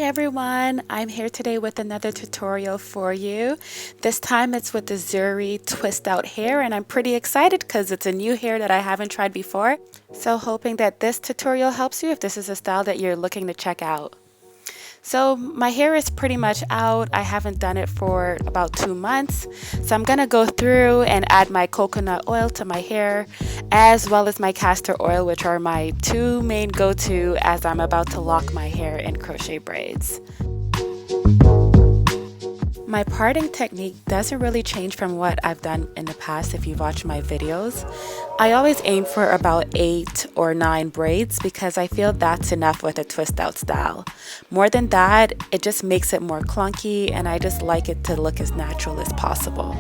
everyone, I'm here today with another tutorial for you. This time it's with the Zury Twist Out hair, and I'm pretty excited because it's a new hair that I haven't tried before. So hoping that this tutorial helps you if this is a style that you're looking to check out. So my hair is pretty much out. I haven't done it for about 2 months. So I'm going to go through and add my coconut oil to my hair, as well as my castor oil, which are my two main go-to as I'm about to lock my hair in crochet braids. My parting technique doesn't really change from what I've done in the past if you've watched my videos. I always aim for about 8 or 9 braids because I feel that's enough with a twist out style. More than that, it just makes it more clunky, and I just like it to look as natural as possible.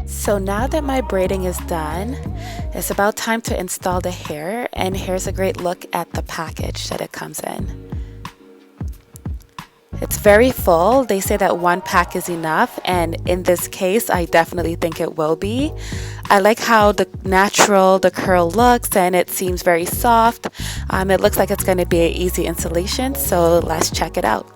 So now that my braiding is done, it's about time to install the hair, and here's a great look at the package that it comes in. It's very full. They say that 1 pack is enough, and in this case I definitely think it will be. I like how the curl looks, and it seems very soft. It looks like it's going to be an easy installation, so let's check it out.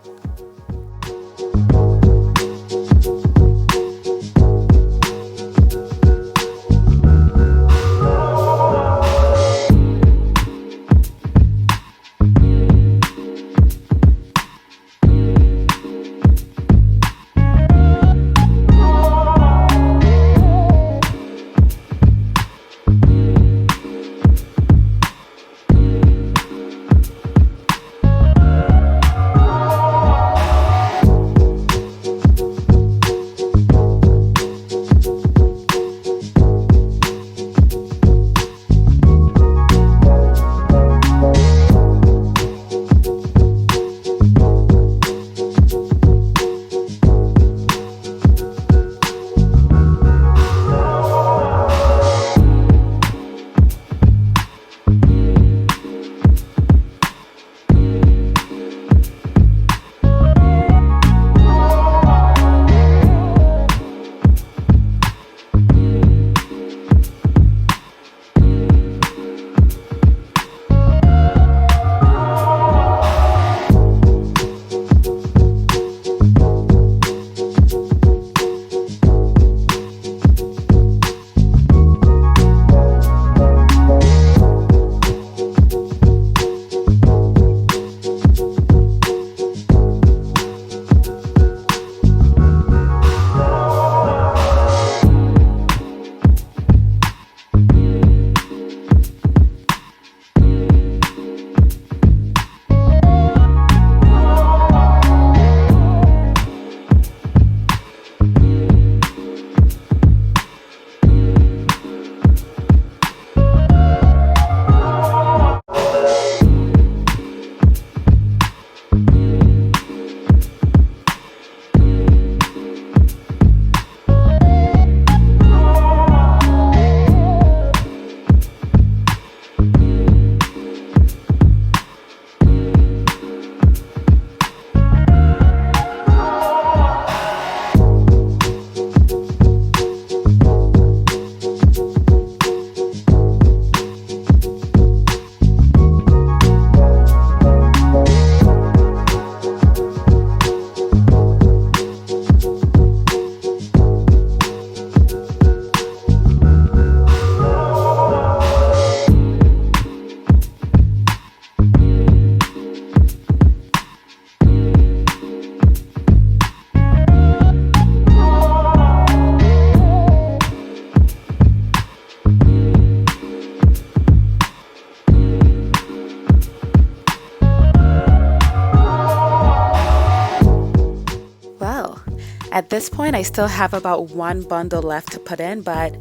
At this point, I still have about one bundle left to put in, but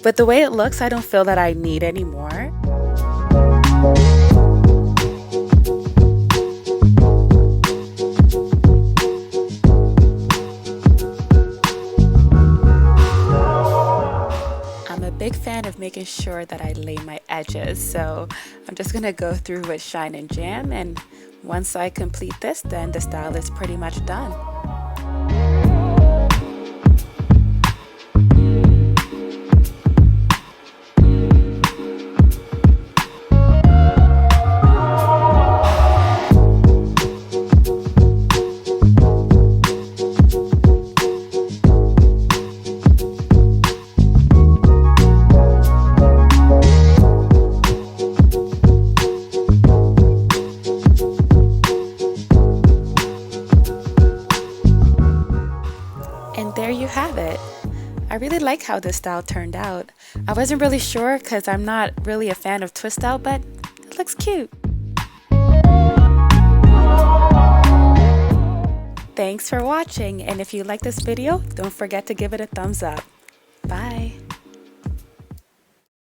with the way it looks, I don't feel that I need any more. Big fan of making sure that I lay my edges, so I'm just gonna go through with Shine and Jam, and once I complete this, then the style is pretty much done. And there you have it. I really like how this style turned out. I wasn't really sure because I'm not really a fan of twist out, but it looks cute. Thanks for watching, and if you like this video, don't forget to give it a thumbs up. Bye.